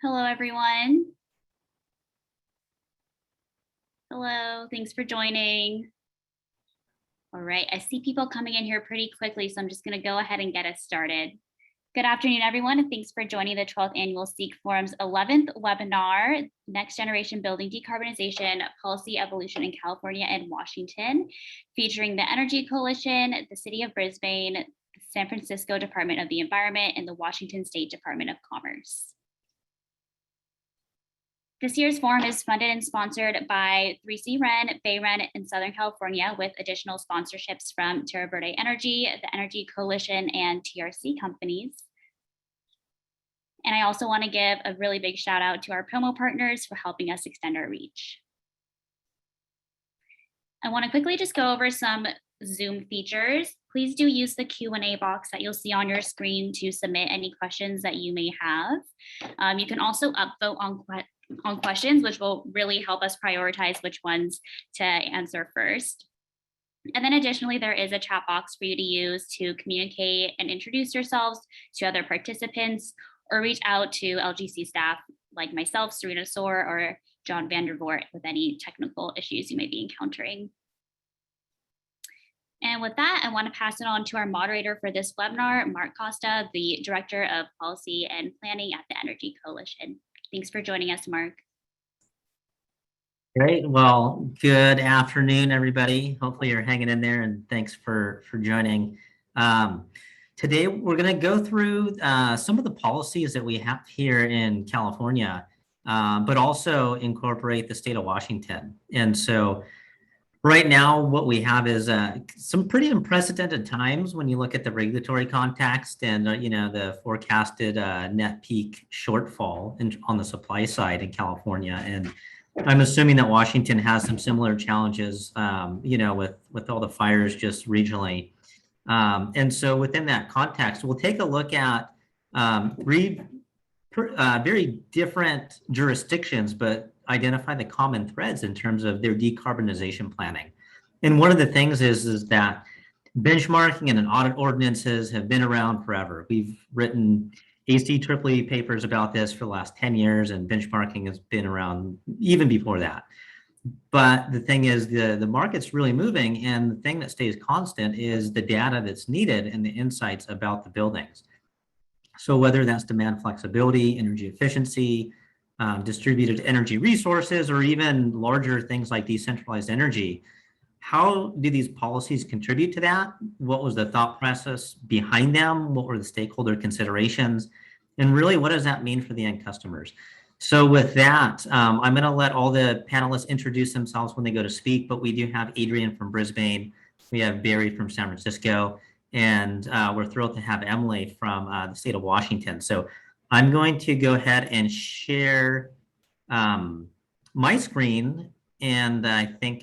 Hello, everyone. Hello, thanks for joining. All right, I see people coming in here pretty quickly, so I'm just going to go ahead and get us started. Good afternoon, everyone, and thanks for joining the 12th Annual SEEK Forum's 11th webinar, Next Generation Building Decarbonization, Policy Evolution in California and Washington, featuring the Energy Coalition, the City of Brisbane, the San Francisco Department of the Environment, and the Washington State Department of Commerce. This year's forum is funded and sponsored by 3C Ren, Bay Ren, and Southern California, with additional sponsorships from Terra Verde Energy, the Energy Coalition, and TRC companies. And I also want to give a really big shout out to our promo partners for helping us extend our reach. I want to quickly just go over some Zoom features. Please do use the Q&A box that you'll see on your screen to submit any questions that you may have. You can also upvote on questions, which will really help us prioritize which ones to answer first. And then additionally, there is a chat box for you to use to communicate and introduce yourselves to other participants, or reach out to LGC staff like myself, Serena Soar, or John Vandervoort with any technical issues you may be encountering. And with that, I want to pass it on to our moderator for this webinar, Mark Costa, the Director of Policy and Planning at the Energy Coalition. Thanks for joining us, Mark. Great. Well, good afternoon, everybody. Hopefully you're hanging in there, and thanks for joining. Today, we're going to go through some of the policies that we have here in California, but also incorporate the state of Washington. And so right now, what we have is some pretty unprecedented times when you look at the regulatory context and the forecasted net peak shortfall on the supply side in California. And I'm assuming that Washington has some similar challenges, with all the fires just regionally. And so within that context, we'll take a look at three very different jurisdictions, but identify the common threads in terms of their decarbonization planning. And one of the things is that benchmarking and audit ordinances have been around forever. We've written ACEEE papers about this for the last 10 years, and benchmarking has been around even before that. But the thing is, the market's really moving, and the thing that stays constant is the data that's needed and the insights about the buildings. So whether that's demand flexibility, energy efficiency, distributed energy resources, or even larger things like decentralized energy, how do these policies contribute to that? What was the thought process behind them? What were the stakeholder considerations? And really, what does that mean for the end customers? So with that, I'm going to let all the panelists introduce themselves when they go to speak, but we do have Adrian from Brisbane, we have Barry from San Francisco, and we're thrilled to have Emily from the state of Washington. So I'm going to go ahead and share my screen, and I think,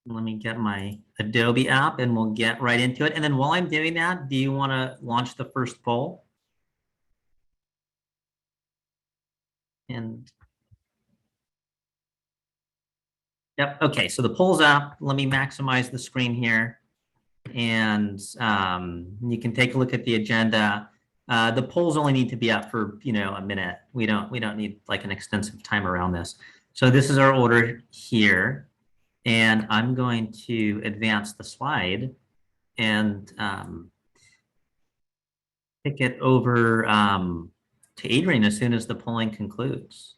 let me get my Adobe app and we'll get right into it. And then while I'm doing that, do you want to launch the first poll? And yep, okay, so the poll's up. Let me maximize the screen here, and you can take a look at the agenda. The polls only need to be up for a minute. We don't need like an extensive time around this. So this is our order here, and I'm going to advance the slide and kick it over to Adrian as soon as the polling concludes.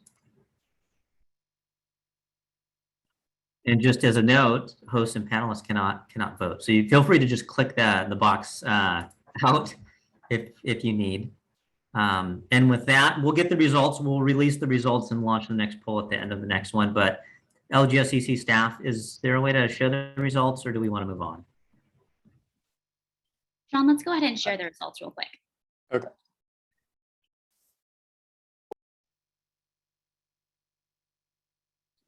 And just as a note, hosts and panelists cannot vote. So you feel free to just click the box out if you need. And with that, we'll get the results. We'll release the results and launch the next poll at the end of the next one. But LGSCC staff, is there a way to show the results, or do we want to move on? John, let's go ahead and share the results real quick. Okay.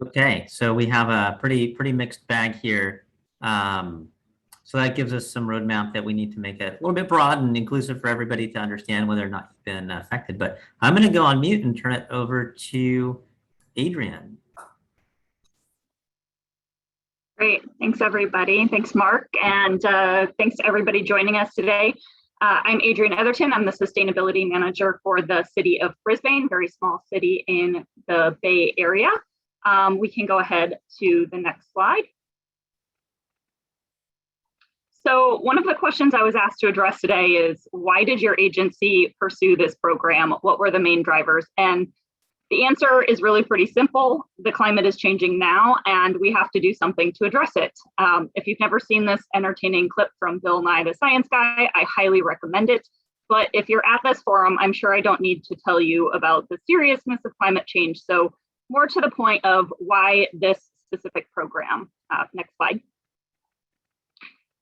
Okay, so we have a pretty mixed bag here. So that gives us some roadmap that we need to make it a little bit broad and inclusive for everybody to understand whether or not you've been affected. But I'm going to go on mute and turn it over to Adrian. Great. Thanks, everybody. Thanks, Mark. And thanks to everybody joining us today. I'm Adrienne Etherton. I'm the Sustainability Manager for the City of Brisbane, very small city in the Bay Area. We can go ahead to the next slide. So one of the questions I was asked to address today is, why did your agency pursue this program? What were the main drivers? And the answer is really pretty simple. The climate is changing now, and we have to do something to address it. If you've never seen this entertaining clip from Bill Nye the Science Guy, I highly recommend it. But if you're at this forum, I'm sure I don't need to tell you about the seriousness of climate change. So more to the point of why this specific program. Next slide.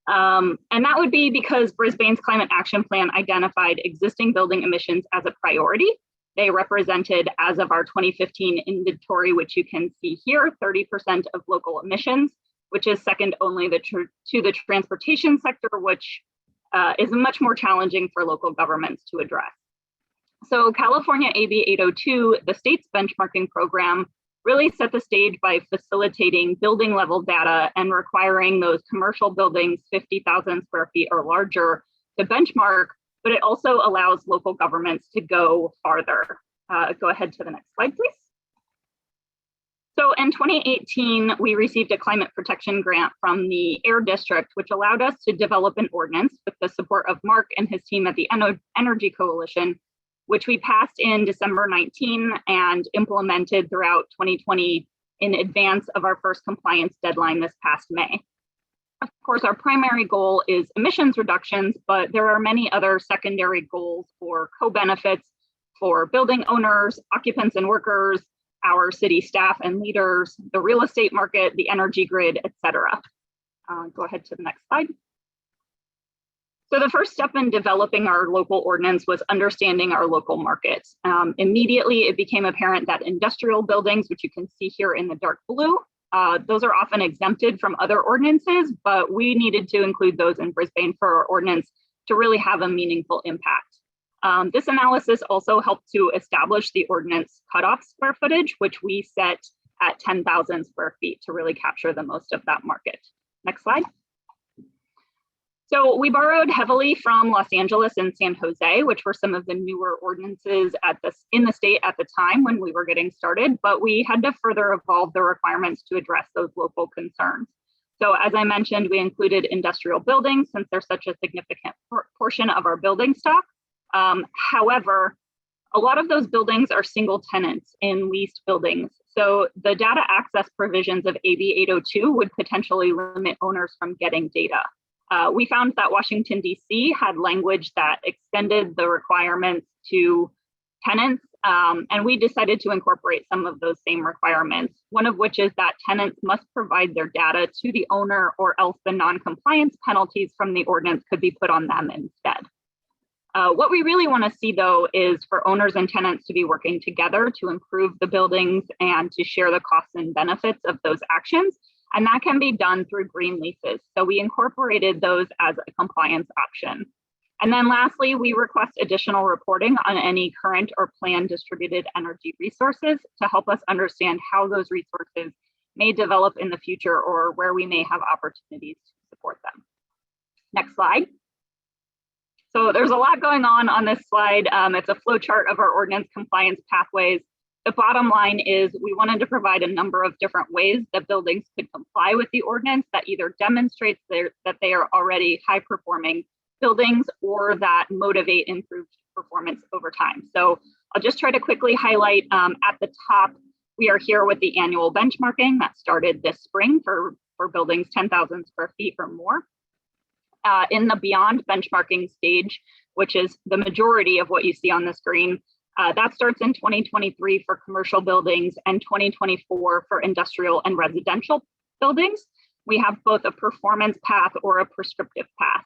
And that would be because Brisbane's Climate Action Plan identified existing building emissions as a priority. They represented, as of our 2015 inventory, which you can see here, 30% of local emissions, which is second only to the transportation sector, which is much more challenging for local governments to address. So California AB 802, the state's benchmarking program, really set the stage by facilitating building level data and requiring those commercial buildings 50,000 square feet or larger to benchmark, but it also allows local governments to go farther. Go ahead to the next slide, please. So in 2018, we received a climate protection grant from the Air District, which allowed us to develop an ordinance with the support of Mark and his team at the Energy Coalition, which we passed in December 19 and implemented throughout 2020 in advance of our first compliance deadline this past May. Of course, our primary goal is emissions reductions, but there are many other secondary goals for co-benefits for building owners, occupants and workers, our city staff and leaders, the real estate market, the energy grid, et cetera. Go ahead to the next slide. So the first step in developing our local ordinance was understanding our local markets. Immediately, it became apparent that industrial buildings, which you can see here in the dark blue, those are often exempted from other ordinances, but we needed to include those in Brisbane for our ordinance to really have a meaningful impact. This analysis also helped to establish the ordinance cutoff square footage, which we set at 10,000 square feet to really capture the most of that market. Next slide. So we borrowed heavily from Los Angeles and San Jose, which were some of the newer ordinances in the state at the time when we were getting started, but we had to further evolve the requirements to address those local concerns. So as I mentioned, we included industrial buildings since they're such a significant portion of our building stock. However, a lot of those buildings are single tenants in leased buildings. So the data access provisions of AB 802 would potentially limit owners from getting data. We found that Washington, D.C. had language that extended the requirements to tenants, and we decided to incorporate some of those same requirements, one of which is that tenants must provide their data to the owner, or else the non-compliance penalties from the ordinance could be put on them instead. What we really want to see, though, is for owners and tenants to be working together to improve the buildings and to share the costs and benefits of those actions. And that can be done through green leases. So we incorporated those as a compliance option. And then lastly, we request additional reporting on any current or planned distributed energy resources to help us understand how those resources may develop in the future or where we may have opportunities to support them. Next slide. So there's a lot going on this slide. It's a flow chart of our ordinance compliance pathways. The bottom line is we wanted to provide a number of different ways that buildings could comply with the ordinance that either demonstrates that they are already high performing buildings or that motivate improved performance over time. So I'll just try to quickly highlight at the top, we are here with the annual benchmarking that started this spring for buildings 10,000 square feet or more. In the beyond benchmarking stage, which is the majority of what you see on the screen, that starts in 2023 for commercial buildings and 2024 for industrial and residential buildings. We have both a performance path or a prescriptive path.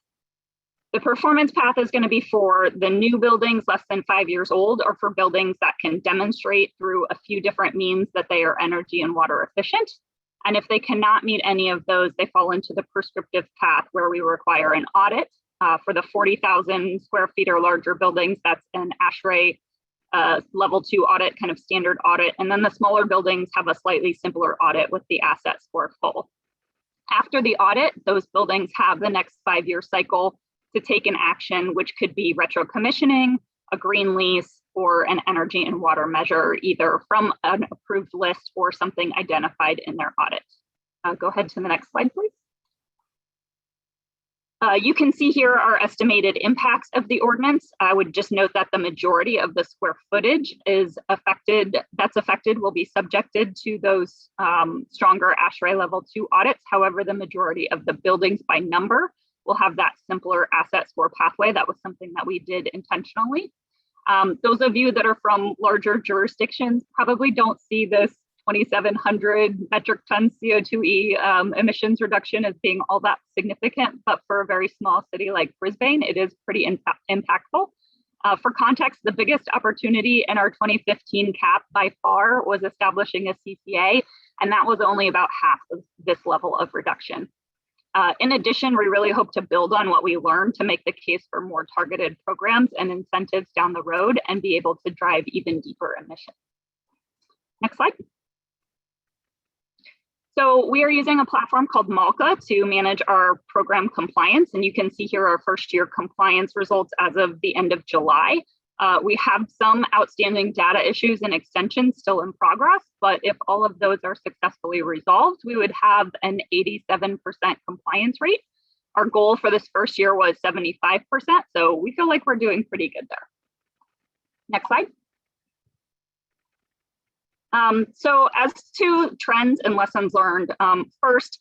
The performance path is going to be for the new buildings less than 5 years old, or for buildings that can demonstrate through a few different means that they are energy and water efficient. And if they cannot meet any of those, they fall into the prescriptive path where we require an audit. For the 40,000 square feet or larger buildings, that's an ASHRAE level 2 audit, kind of standard audit. And then the smaller buildings have a slightly simpler audit with the asset score full. After the audit, those buildings have the next 5-year cycle to take an action, which could be retro commissioning, a green lease, or an energy and water measure, either from an approved list or something identified in their audit. Go ahead to the next slide, please. You can see here our estimated impacts of the ordinance. I would just note that the majority of the square footage that's affected will be subjected to those stronger ASHRAE level 2 audits. However, the majority of the buildings by number will have that simpler asset score pathway. That was something that we did intentionally. Those of you that are from larger jurisdictions probably don't see this 2,700 metric ton CO2e emissions reduction as being all that significant, but for a very small city like Brisbane, it is pretty impactful. For context, the biggest opportunity in our 2015 cap by far was establishing a CCA, and that was only about half of this level of reduction. In addition, we really hope to build on what we learned to make the case for more targeted programs and incentives down the road and be able to drive even deeper emissions. Next slide. So we are using a platform called Malka to manage our program compliance. And you can see here our first year compliance results as of the end of July. We have some outstanding data issues and extensions still in progress, but if all of those are successfully resolved, we would have an 87% compliance rate. Our goal for this first year was 75%, so we feel like we're doing pretty good there. Next slide. So as to trends and lessons learned, first,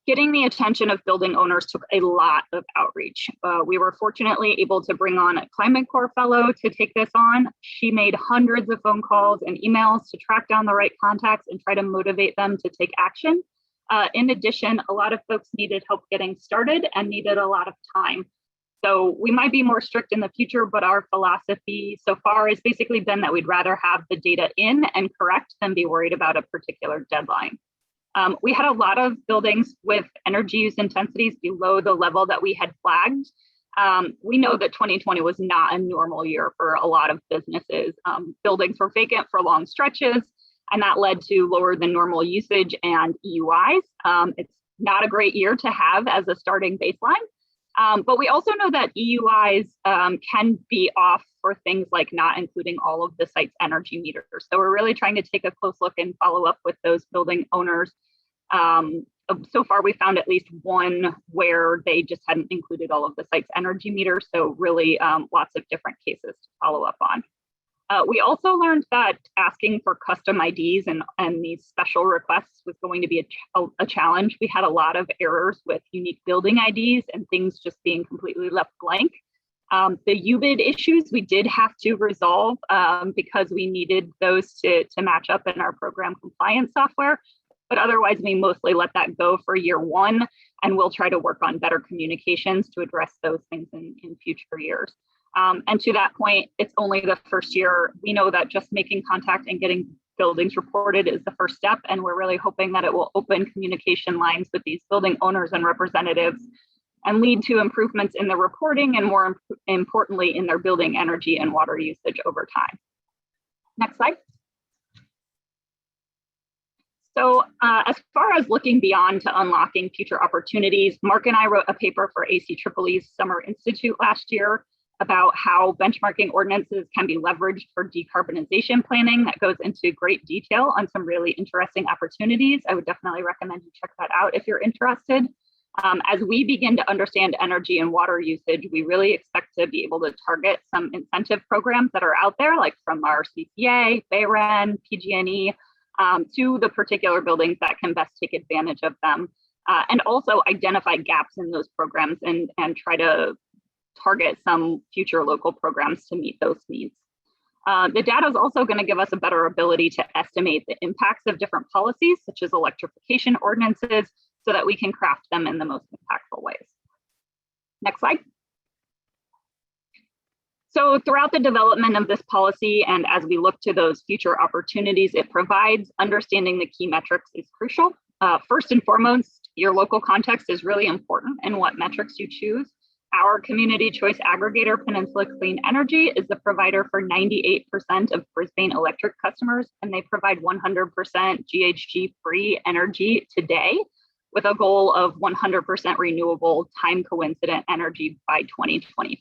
getting the attention of building owners took a lot of outreach. We were fortunately able to bring on a Climate Corps fellow to take this on. She made hundreds of phone calls and emails to track down the right contacts and try to motivate them to take action. In addition, a lot of folks needed help getting started and needed a lot of time. So we might be more strict in the future, but our philosophy so far has basically been that we'd rather have the data in and correct than be worried about a particular deadline. We had a lot of buildings with energy use intensities below the level that we had flagged. We know that 2020 was not a normal year for a lot of businesses. Buildings were vacant for long stretches, and that led to lower than normal usage and EUIs. It's not a great year to have as a starting baseline. But we also know that EUIs can be off for things like not including all of the site's energy meters. So we're really trying to take a close look and follow up with those building owners. So far, we found at least one where they just hadn't included all of the site's energy meters. So really lots of different cases to follow up on. We also learned that asking for custom IDs and these special requests was going to be a challenge. We had a lot of errors with unique building IDs and things just being completely left blank. The UBID issues we did have to resolve because we needed those to match up in our program compliance software. But otherwise, we mostly let that go for year one, and we'll try to work on better communications to address those things in future years. And to that point, it's only the first year. We know that just making contact and getting buildings reported is the first step, and we're really hoping that it will open communication lines with these building owners and representatives and lead to improvements in their reporting and, more importantly, in their building energy and water usage over time. Next slide. So as far as looking beyond to unlocking future opportunities, Mark and I wrote a paper for ACEEE's Summer Institute last year about how benchmarking ordinances can be leveraged for decarbonization planning. That goes into great detail on some really interesting opportunities. I would definitely recommend you check that out if you're interested. As we begin to understand energy and water usage, we really expect to be able to target some incentive programs that are out there, like from our CCA, BayREN, PG&E, to the particular buildings that can best take advantage of them, and also identify gaps in those programs and try to target some future local programs to meet those needs. The data is also going to give us a better ability to estimate the impacts of different policies, such as electrification ordinances, so that we can craft them in the most impactful ways. Next slide. So throughout the development of this policy, and as we look to those future opportunities it provides, understanding the key metrics is crucial. First and foremost, your local context is really important in what metrics you choose. Our community choice aggregator, Peninsula Clean Energy, is the provider for 98% of Brisbane electric customers, and they provide 100% GHG-free energy today. with a goal of 100% renewable time coincident energy by 2025.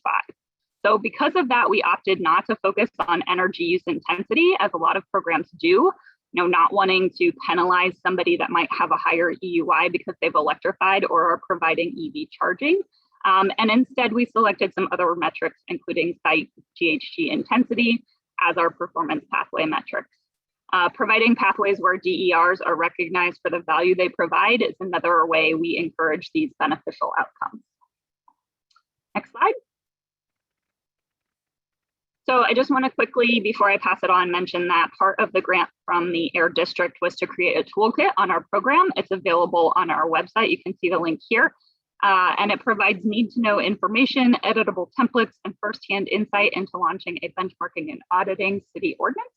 So because of that, we opted not to focus on energy use intensity, as a lot of programs do, not wanting to penalize somebody that might have a higher EUI because they've electrified or are providing EV charging. And instead, we selected some other metrics, including site GHG intensity as our performance pathway metrics. Providing pathways where DERs are recognized for the value they provide is another way we encourage these beneficial outcomes. Next slide. So I just want to quickly, before I pass it on, mention that part of the grant from the Air District was to create a toolkit on our program. It's available on our website. You can see the link here. And it provides need-to-know information, editable templates, and firsthand insight into launching a benchmarking and auditing city ordinance.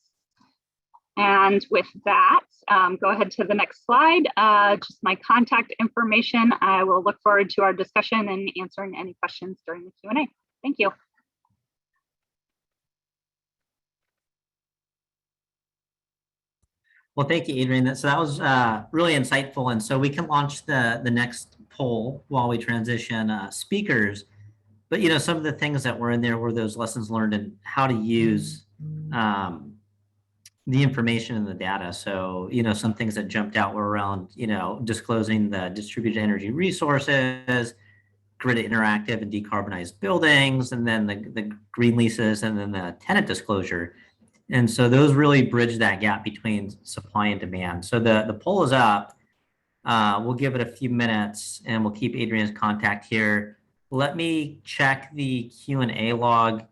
And with that, go ahead to the next slide. Just my contact information. I will look forward to our discussion and answering any questions during the Q&A. Thank you. Well, thank you, Adrian. So that was really insightful. And so we can launch the next poll while we transition speakers. But, some of the things that were in there were those lessons learned and how to use the information and the data. So, some things that jumped out were around, disclosing the distributed energy resources, grid interactive and decarbonized buildings, and then the green leases, and then the tenant disclosure. And so those really bridge that gap between supply and demand. So the poll is up. We'll give it a few minutes and we'll keep Adrian's contact here. Let me check the Q&A log.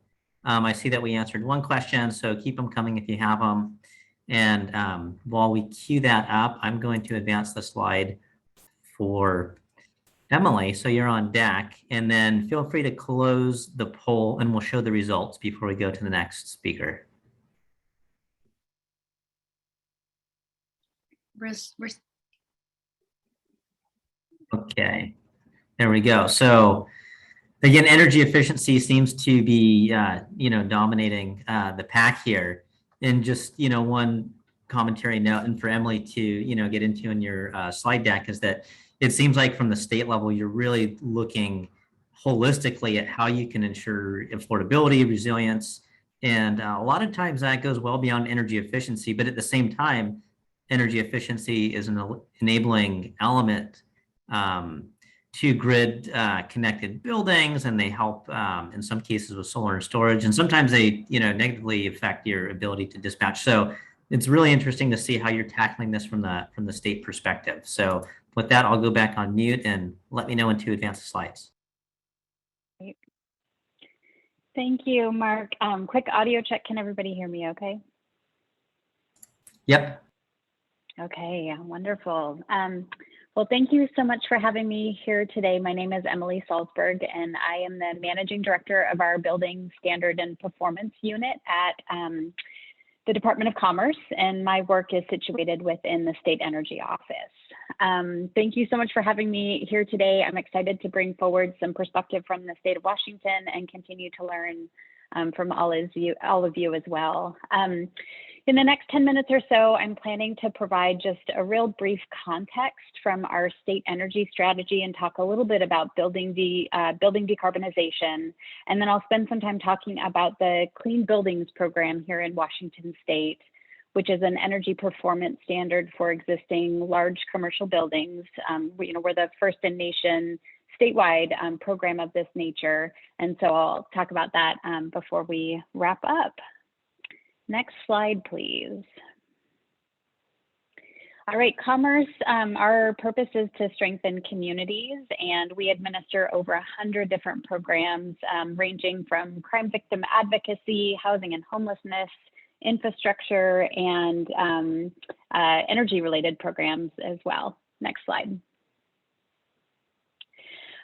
I see that we answered one question, so keep them coming if you have them. And while we queue that up, I'm going to advance the slide for Emily. So you're on deck, and then feel free to close the poll and we'll show the results before we go to the next speaker. Okay, there we go. So again, energy efficiency seems to be, dominating the pack here. And just, one commentary note, and for Emily to, get into in your slide deck, is that it seems like from the state level, you're really looking holistically at how you can ensure affordability, resilience. And a lot of times that goes well beyond energy efficiency, but at the same time, energy efficiency is an enabling element to grid connected buildings, and they help in some cases with solar and storage, and sometimes they negatively affect your ability to dispatch. So it's really interesting to see how you're tackling this from the state perspective. So with that, I'll go back on mute and let me know when to advance the slides. Thank you, Mark. Quick audio check. Can everybody hear me okay? Yep. Okay, wonderful. Well, thank you so much for having me here today. My name is Emily Salzberg, and I am the Managing Director of our Building Standard and Performance Unit at the Department of Commerce, and my work is situated within the State Energy Office. Thank you so much for having me here today. I'm excited to bring forward some perspective from the State of Washington and continue to learn from all of you as well. In the next 10 minutes or so, I'm planning to provide just a real brief context from our state energy strategy and talk a little bit about building decarbonization. And then I'll spend some time talking about the Clean Buildings program here in Washington State, which is an energy performance standard for existing large commercial buildings. We're the first in nation statewide program of this nature. And so I'll talk about that before we wrap up. Next slide, please. All right, Commerce, our purpose is to strengthen communities, and we administer over 100 different programs ranging from crime victim advocacy, housing and homelessness, infrastructure, and energy-related programs as well. Next slide.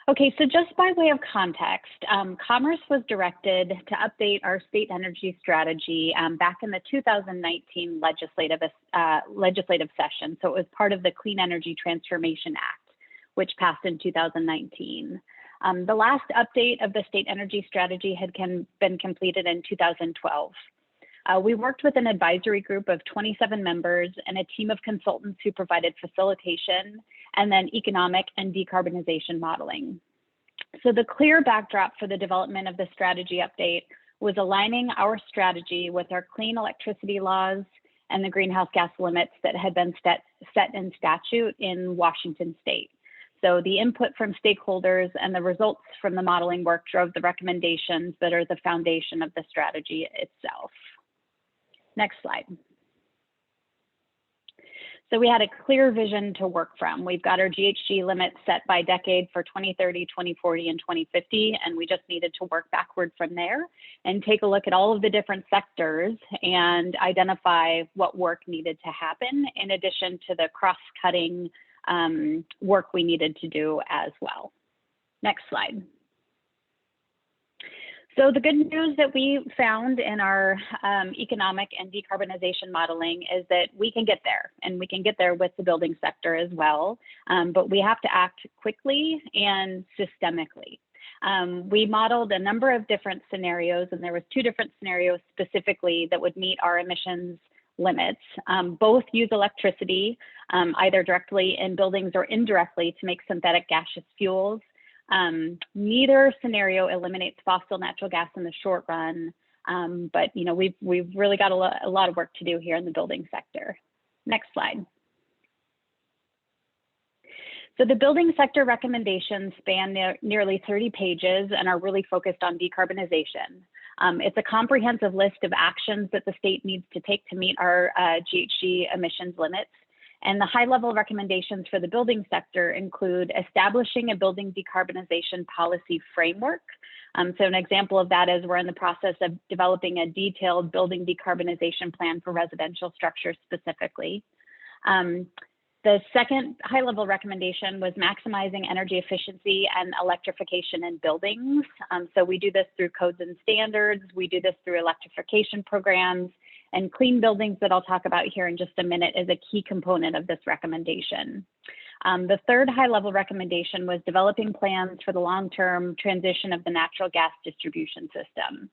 Okay, so just by way of context, Commerce was directed to update our state energy strategy back in the 2019 legislative session. So it was part of the Clean Energy Transformation Act, which passed in 2019. The last update of the state energy strategy had been completed in 2012. We worked with an advisory group of 27 members and a team of consultants who provided facilitation and then economic and decarbonization modeling. So the clear backdrop for the development of the strategy update was aligning our strategy with our clean electricity laws and the greenhouse gas limits that had been set in statute in Washington state. So the input from stakeholders and the results from the modeling work drove the recommendations that are the foundation of the strategy itself. Next slide. So we had a clear vision to work from. We've got our GHG limits set by decade for 2030, 2040, and 2050, and we just needed to work backward from there and take a look at all of the different sectors and identify what work needed to happen in addition to the cross-cutting work we needed to do as well. Next slide. So the good news that we found in our economic and decarbonization modeling is that we can get there, and we can get there with the building sector as well, but we have to act quickly and systemically. We modeled a number of different scenarios, and there was 2 different scenarios specifically that would meet our emissions limits. Both use electricity, either directly in buildings or indirectly to make synthetic gaseous fuels. Neither scenario eliminates fossil natural gas in the short run, but we've really got a lot of work to do here in the building sector. Next slide. So the building sector recommendations span nearly 30 pages and are really focused on decarbonization. It's a comprehensive list of actions that the state needs to take to meet our GHG emissions limits. And the high-level recommendations for the building sector include establishing a building decarbonization policy framework. So an example of that is we're in the process of developing a detailed building decarbonization plan for residential structures specifically. The second high-level recommendation was maximizing energy efficiency and electrification in buildings. So we do this through codes and standards. We do this through electrification programs, and clean buildings that I'll talk about here in just a minute is a key component of this recommendation. The third high-level recommendation was developing plans for the long-term transition of the natural gas distribution system.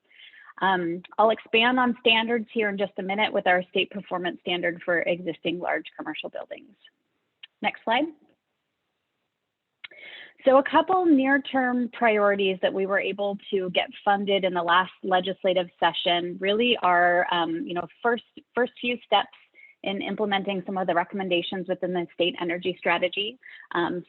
I'll expand on standards here in just a minute with our state performance standard for existing large commercial buildings. Next slide. So a couple near-term priorities that we were able to get funded in the last legislative session really are, first few steps in implementing some of the recommendations within the state energy strategy.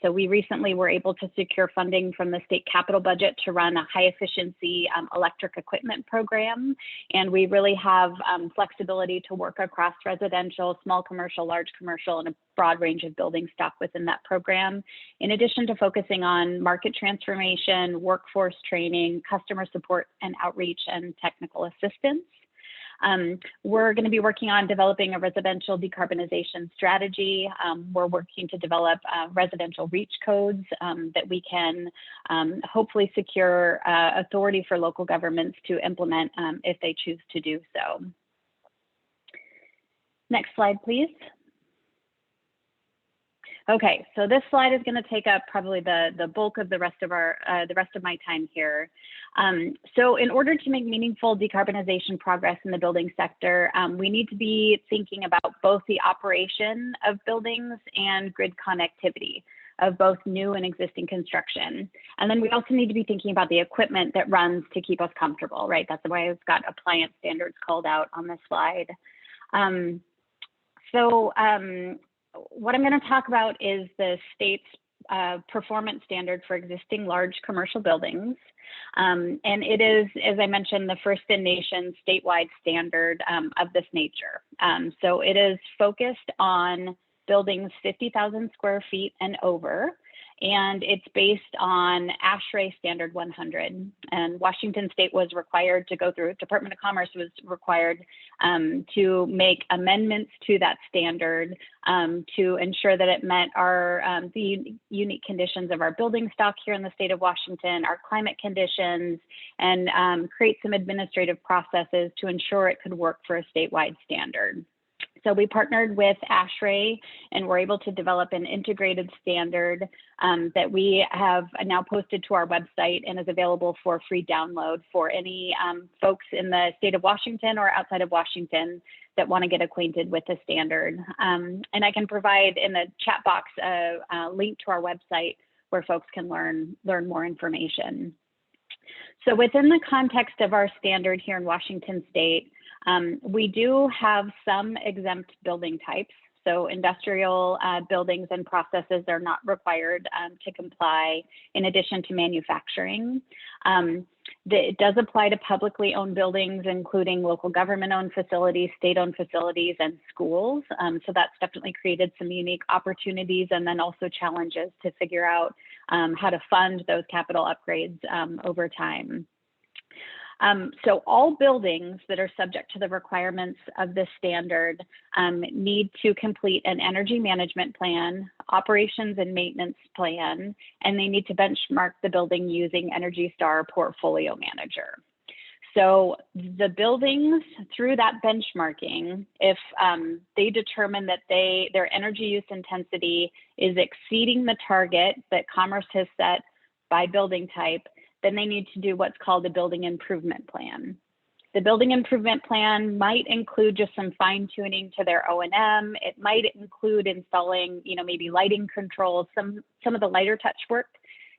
So we recently were able to secure funding from the state capital budget to run a high efficiency electric equipment program. And we really have flexibility to work across residential, small commercial, large commercial, and a broad range of building stock within that program. In addition to focusing on market transformation, workforce training, customer support and outreach, and technical assistance. We're going to be working on developing a residential decarbonization strategy. We're working to develop residential reach codes that we can hopefully secure authority for local governments to implement if they choose to do so. Next slide, please. Okay, so this slide is going to take up probably the bulk of the rest of my time here. So in order to make meaningful decarbonization progress in the building sector, we need to be thinking about both the operation of buildings and grid connectivity of both new and existing construction. And then we also need to be thinking about the equipment that runs to keep us comfortable, right? That's why I've got appliance standards called out on this slide. What I'm going to talk about is the state's performance standard for existing large commercial buildings. And it is, as I mentioned, the first in nation statewide standard of this nature. So it is focused on buildings 50,000 square feet and over, and it's based on ASHRAE Standard 100. And Washington State was required to go through, Department of Commerce was required to make amendments to that standard to ensure that it met our the unique conditions of our building stock here in the state of Washington, our climate conditions, and create some administrative processes to ensure it could work for a statewide standard. So we partnered with ASHRAE and we're able to develop an integrated standard that we have now posted to our website and is available for free download for any folks in the state of Washington or outside of Washington that want to get acquainted with the standard. And I can provide in the chat box a link to our website where folks can learn more information. So within the context of our standard here in Washington State, we do have some exempt building types. So industrial buildings and processes are not required to comply in addition to manufacturing. It does apply to publicly owned buildings, including local government-owned facilities, state-owned facilities, and schools. So that's definitely created some unique opportunities and then also challenges to figure out how to fund those capital upgrades over time. So all buildings that are subject to the requirements of this standard need to complete an energy management plan, operations and maintenance plan, and they need to benchmark the building using Energy Star Portfolio Manager. So the buildings, through that benchmarking, if they determine that their energy use intensity is exceeding the target that Commerce has set by building type, then they need to do what's called a building improvement plan. The building improvement plan might include just some fine tuning to their O&M. It might include installing, maybe lighting controls, some of the lighter touch work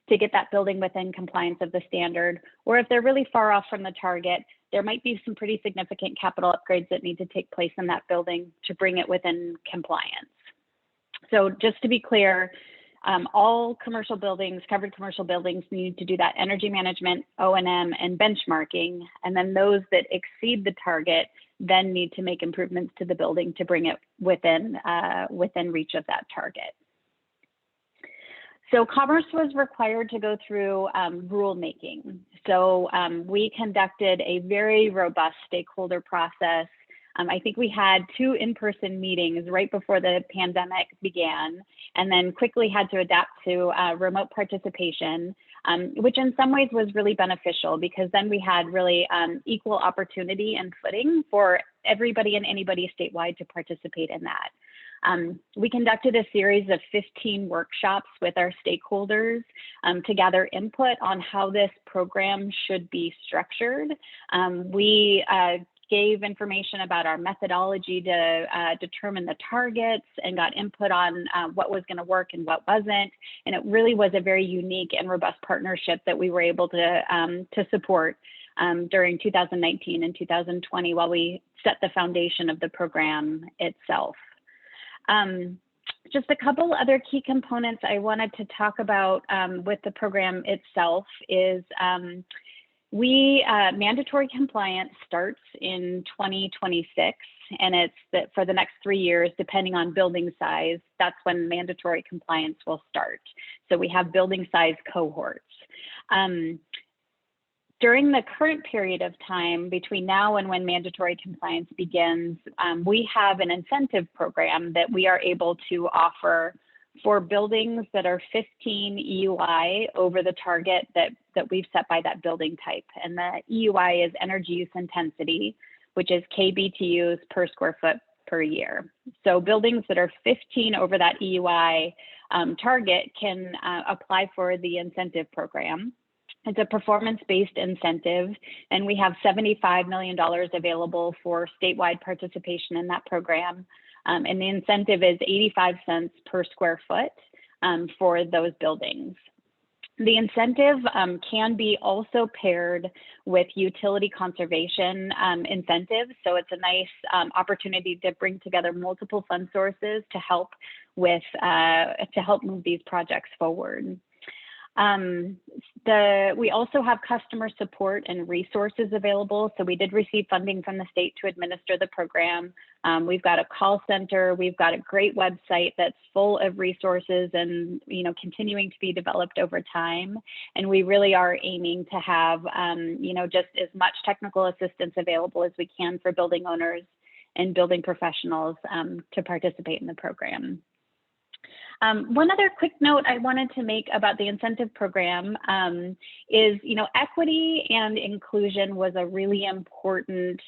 to get that building within compliance of the standard. Or if they're really far off from the target, there might be some pretty significant capital upgrades that need to take place in that building to bring it within compliance. So just to be clear, all commercial buildings, covered commercial buildings, need to do that energy management, O&M, and benchmarking. And then those that exceed the target then need to make improvements to the building to bring it within reach of that target. So Commerce was required to go through rulemaking. So we conducted a very robust stakeholder process. I think we had 2 in-person meetings right before the pandemic began, and then quickly had to adapt to remote participation, which in some ways was really beneficial because then we had really equal opportunity and footing for everybody and anybody statewide to participate in that. We conducted a series of 15 workshops with our stakeholders to gather input on how this program should be structured. We gave information about our methodology to determine the targets and got input on what was going to work and what wasn't. And it really was a very unique and robust partnership that we were able to support during 2019 and 2020 while we set the foundation of the program itself. Just a couple other key components I wanted to talk about with the program itself is mandatory compliance starts in 2026, and it's for the next 3 years, depending on building size. That's when mandatory compliance will start. So we have building size cohorts. During the current period of time between now and when mandatory compliance begins, we have an incentive program that we are able to offer for buildings that are 15 EUI over the target that we've set by that building type. And the EUI is energy use intensity, which is kBTUs per square foot per year. So buildings that are 15 over that EUI target can apply for the incentive program. It's a performance-based incentive, and we have $75 million available for statewide participation in that program. And the incentive is 85 cents per square foot for those buildings. The incentive can be also paired with utility conservation incentives. So it's a nice opportunity to bring together multiple fund sources to help with to help move these projects forward. We also have customer support and resources available. So we did receive funding from the state to administer the program. We've got a call center. We've got a great website that's full of resources and continuing to be developed over time. And we really are aiming to have just as much technical assistance available as we can for building owners and building professionals to participate in the program. One other quick note I wanted to make about the incentive program is, equity and inclusion was a really important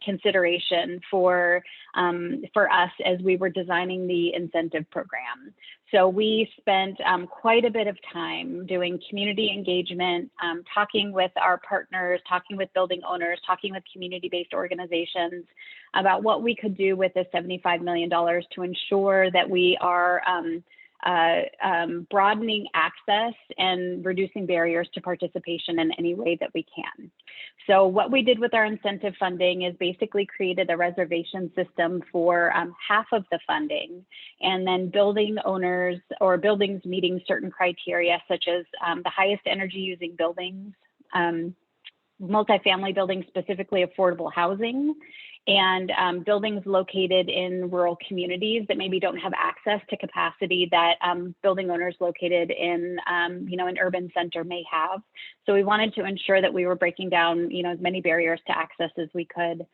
consideration for us as we were designing the incentive program. So we spent quite a bit of time doing community engagement, talking with our partners, talking with building owners, talking with community-based organizations about what we could do with the $75 million to ensure that we are broadening access and reducing barriers to participation in any way that we can. So what we did with our incentive funding is basically created a reservation system for half of the funding, and then building owners or buildings meeting certain criteria, such as the highest energy using buildings, multifamily buildings, specifically affordable housing, and buildings located in rural communities that maybe don't have access to capacity that building owners located in, an urban center may have. So we wanted to ensure that we were breaking down, as many barriers to access as we could.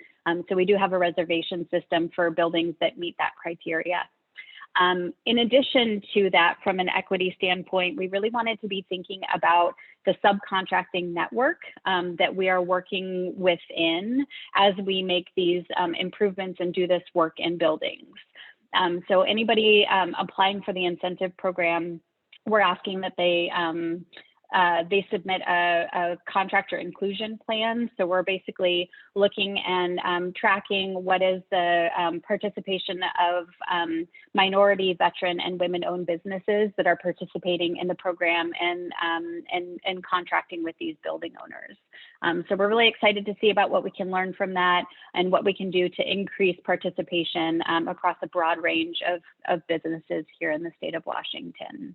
So we do have a reservation system for buildings that meet that criteria. In addition to that, from an equity standpoint, we really wanted to be thinking about the subcontracting network that we are working within as we make these improvements and do this work in buildings. So anybody applying for the incentive program, we're asking that they submit a contractor inclusion plan. So we're basically looking and tracking what is the participation of minority, veteran, and women-owned businesses that are participating in the program and contracting with these building owners. So we're really excited to see about what we can learn from that and what we can do to increase participation across a broad range of businesses here in the state of Washington.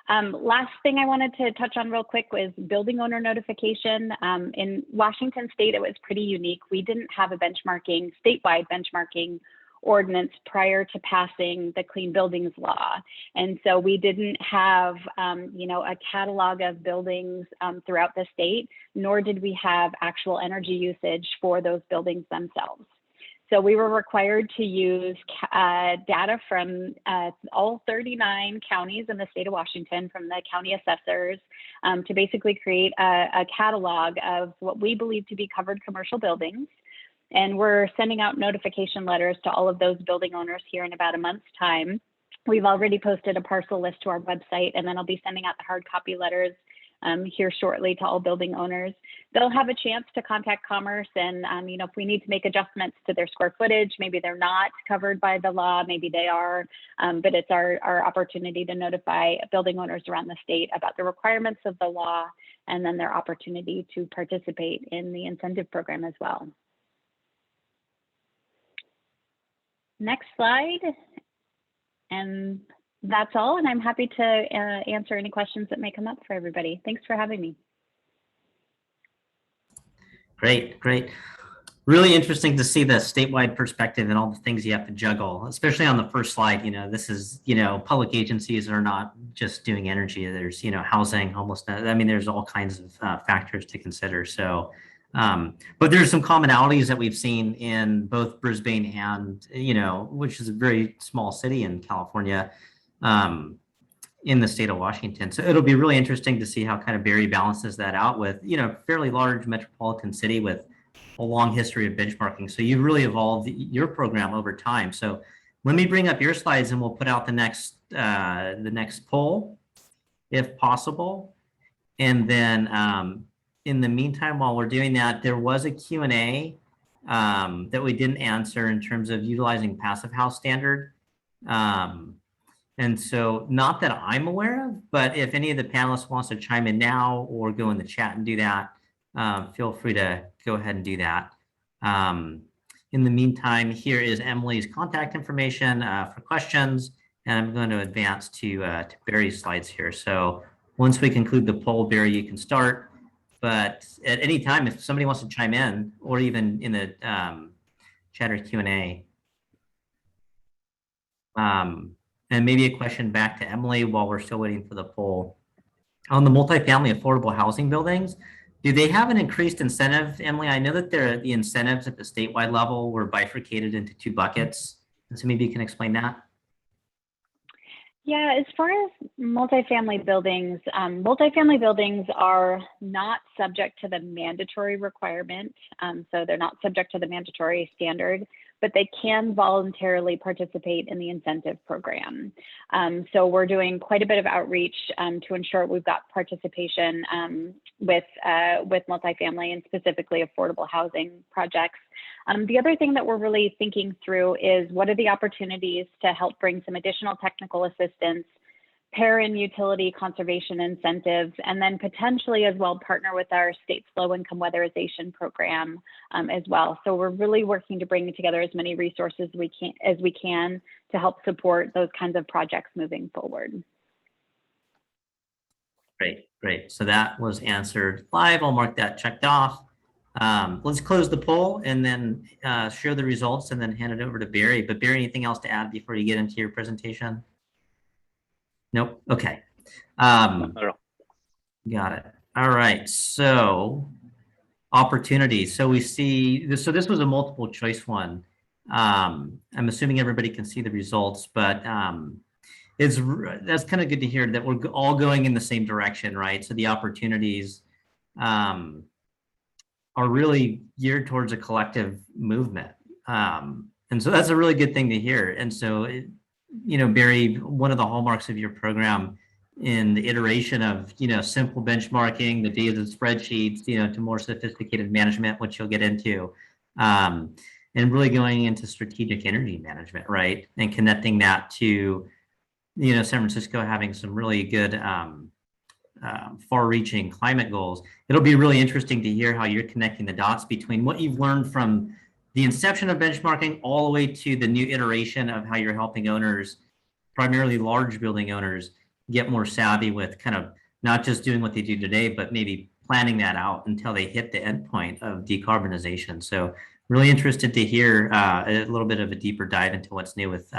Last thing I wanted to touch on real quick was building owner notification. In Washington state, it was pretty unique. We didn't have a statewide benchmarking ordinance prior to passing the Clean Buildings Law. And so we didn't have, a catalog of buildings throughout the state, nor did we have actual energy usage for those buildings themselves. So we were required to use data from all 39 counties in the state of Washington, from the county assessors, to basically create a catalog of what we believe to be covered commercial buildings. And we're sending out notification letters to all of those building owners here in about a month's time. We've already posted a parcel list to our website, and then I'll be sending out the hard copy letters here shortly to all building owners. They'll have a chance to contact Commerce, and if we need to make adjustments to their square footage, maybe they're not covered by the law, maybe they are, but it's our opportunity to notify building owners around the state about the requirements of the law, and then their opportunity to participate in the incentive program as well. Next slide. And that's all, and I'm happy to answer any questions that may come up for everybody. Thanks for having me. Great. Really interesting to see the statewide perspective and all the things you have to juggle, especially on the first slide. This is, public agencies are not just doing energy. There's, housing, homelessness. I mean, there's all kinds of factors to consider. So, but there's some commonalities that we've seen in both Brisbane and, which is a very small city in California, in the state of Washington. So it'll be really interesting to see how kind of Barrie balances that out with, fairly large metropolitan city with a long history of benchmarking. So you've really evolved your program over time. So let me bring up your slides and we'll put out the next poll, if possible. And then in the meantime, while we're doing that, there was a Q&A that we didn't answer in terms of utilizing passive house standard. And so not that I'm aware of, but if any of the panelists wants to chime in now or go in the chat and do that, feel free to go ahead and do that. In the meantime, here is Emily's contact information for questions, and I'm going to advance to Barrie's slides here. So once we conclude the poll, Barrie, you can start. But at any time, if somebody wants to chime in, or even in the chat or Q&A, and maybe a question back to Emily while we're still waiting for the poll. On the multifamily affordable housing buildings, do they have an increased incentive, Emily? I know that the incentives at the statewide level were bifurcated into two buckets. And so maybe you can explain that. Yeah, as far as multifamily buildings are not subject to the mandatory requirement. So they're not subject to the mandatory standard, but they can voluntarily participate in the incentive program. So we're doing quite a bit of outreach to ensure we've got participation with multifamily and specifically affordable housing projects. The other thing that we're really thinking through is what are the opportunities to help bring some additional technical assistance, pair in utility conservation incentives, and then potentially as well partner with our state's low-income weatherization program as well. So we're really working to bring together as many resources as we can to help support those kinds of projects moving forward. Great, great. So that was answered live. I'll mark that checked off. Let's close the poll and then share the results and then hand it over to Barry. But Barry, anything else to add before you get into your presentation? Nope. Okay. Got it. All right. So opportunities. So we see this. So this was a multiple choice one. I'm assuming everybody can see the results, but that's kind of good to hear that we're all going in the same direction, right? So the opportunities are really geared towards a collective movement. And so that's a really good thing to hear. And so, Barry, one of the hallmarks of your program in the iteration of, simple benchmarking, the data spreadsheets, to more sophisticated management, which you'll get into, and really going into strategic energy management, right? And connecting that to, San Francisco having some really good far-reaching climate goals. It'll be really interesting to hear how you're connecting the dots between what you've learned from the inception of benchmarking all the way to the new iteration of how you're helping owners, primarily large building owners, get more savvy with kind of not just doing what they do today, but maybe planning that out until they hit the endpoint of decarbonization. So really interested to hear a little bit of a deeper dive into what's new with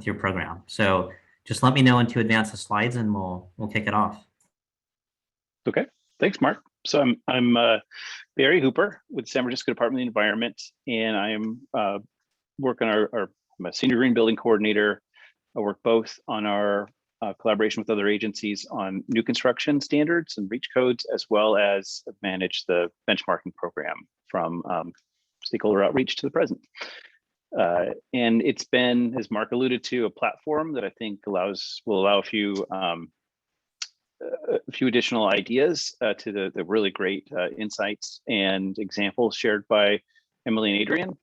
your program. So just let me know when to advance the slides and we'll kick it off. Okay, thanks, Mark. So I'm Barry Hooper with the San Francisco Department of the Environment, and I am working I'm a senior green building coordinator. I work both on our collaboration with other agencies on new construction standards and breach codes, as well as manage the benchmarking program from stakeholder outreach to the present. And it's been, as Mark alluded to, a platform that I think will allow a few additional ideas to the really great insights and examples shared by Emily and Adrian.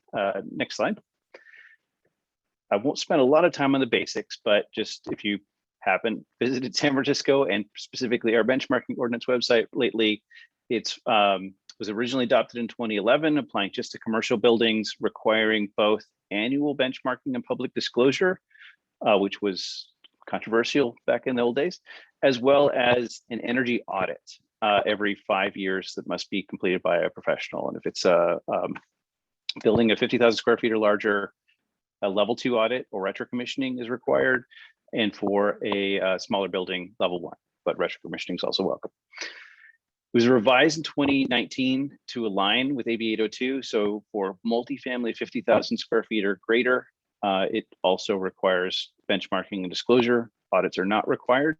Next slide. I won't spend a lot of time on the basics, but just if you haven't visited San Francisco and specifically our benchmarking ordinance website lately, it was originally adopted in 2011, applying just to commercial buildings, requiring both annual benchmarking and public disclosure, which was controversial back in the old days, as well as an energy audit every 5 years that must be completed by a professional. And if it's a building of 50,000 square feet or larger, a level 2 audit or retrocommissioning is required. And for a smaller building, level 1, but retrocommissioning is also welcome. It was revised in 2019 to align with AB 802. So for multifamily 50,000 square feet or greater, it also requires benchmarking and disclosure. Audits are not required.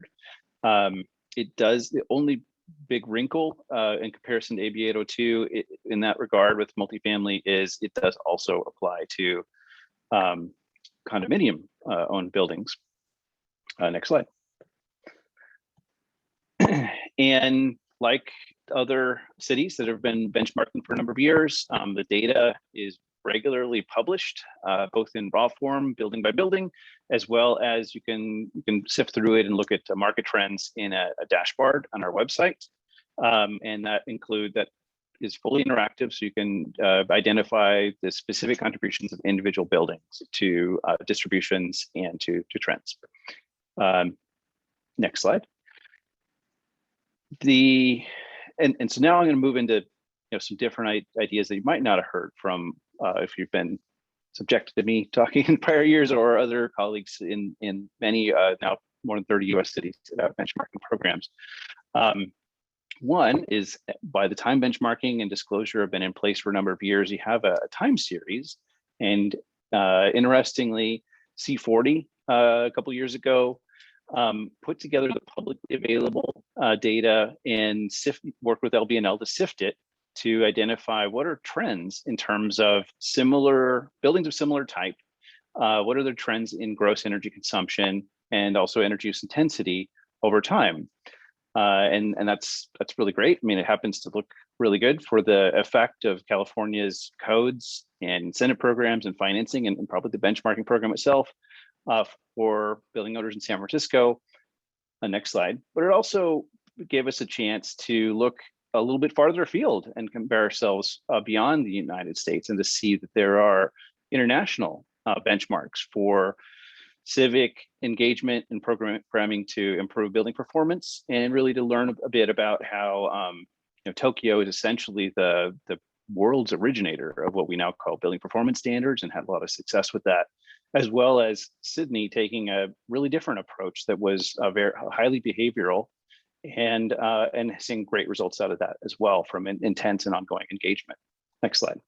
It does, the only big wrinkle in comparison to AB 802 in that regard with multifamily is it does also apply to condominium owned buildings. Next slide. And like other cities that have been benchmarking for a number of years, the data is regularly published, both in raw form, building by building, as well as you can sift through it and look at market trends in a dashboard on our website. And that is fully interactive, so you can identify the specific contributions of individual buildings to distributions and to trends. Next slide. And so now I'm going to move into some different ideas that you might not have heard from if you've been subjected to me talking in prior years or other colleagues in many now more than 30 US cities about benchmarking programs. One is by the time benchmarking and disclosure have been in place for a number of years, you have a time series. And interestingly, C40 a couple of years ago put together the publicly available data and work with LBNL to sift it to identify what are trends in terms of similar buildings of similar type. What are the trends in gross energy consumption and also energy use intensity over time? And that's really great. I mean, it happens to look really good for the effect of California's codes and incentive programs and financing and probably the benchmarking program itself for building owners in San Francisco. Next slide. But it also gave us a chance to look a little bit farther afield and compare ourselves beyond the United States and to see that there are international benchmarks for civic engagement and programming to improve building performance, and really to learn a bit about how Tokyo is essentially the world's originator of what we now call building performance standards and had a lot of success with that, as well as Sydney taking a really different approach that was very highly behavioral and seeing great results out of that as well from intense and ongoing engagement. Next slide.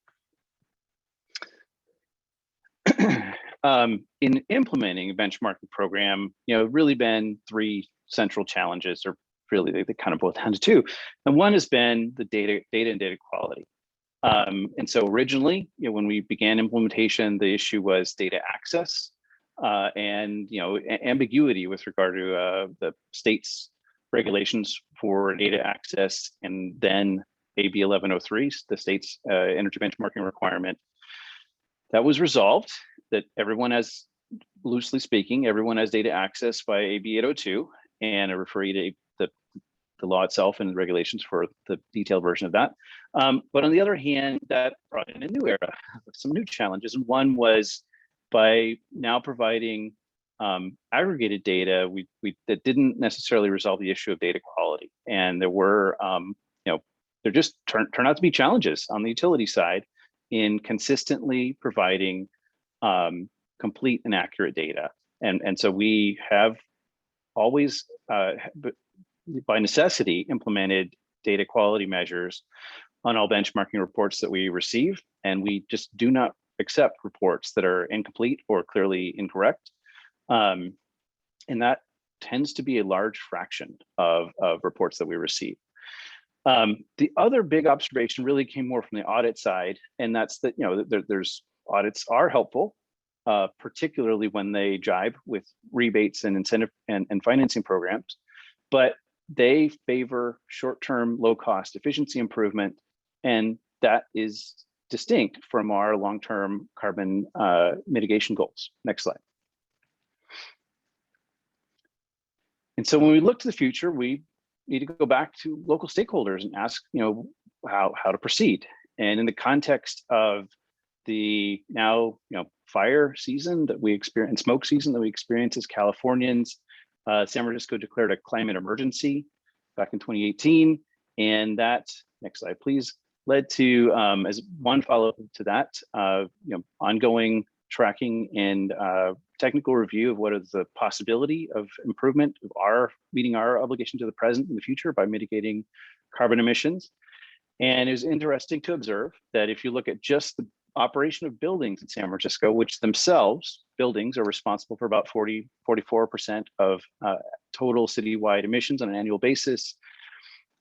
In implementing a benchmarking program, really been three central challenges, or really they kind of boil down to two. And one has been the data and data quality. And so originally, when we began implementation, the issue was data access and ambiguity with regard to the state's regulations for data access, and then AB 1103, the state's energy benchmarking requirement. That was resolved, that everyone has, loosely speaking, everyone has data access by AB 802, and I refer you to the law itself and the regulations for the detailed version of that. But on the other hand, that brought in a new era, some new challenges. And one was by now providing aggregated data, that didn't necessarily resolve the issue of data quality. And there were, there just turned out to be challenges on the utility side in consistently providing complete and accurate data. And so we have always, by necessity, implemented data quality measures on all benchmarking reports that we receive. And we just do not accept reports that are incomplete or clearly incorrect. And that tends to be a large fraction of reports that we receive. The other big observation really came more from the audit side, and that's that there's audits are helpful, particularly when they jibe with rebates and incentive and financing programs, but they favor short-term, low-cost efficiency improvement, and that is distinct from our long-term carbon mitigation goals. Next slide. And so when we look to the future, we need to go back to local stakeholders and ask, how to proceed. And in the context of the now, fire season that we experience, smoke season that we experience as Californians, San Francisco declared a climate emergency back in 2018. And that, next slide, please, led to, as one follow-up to that, ongoing tracking and technical review of what is the possibility of improvement of meeting our obligation to the present and the future by mitigating carbon emissions. And it was interesting to observe that if you look at just the operation of buildings in San Francisco, which themselves, buildings are responsible for about 44% of total citywide emissions on an annual basis.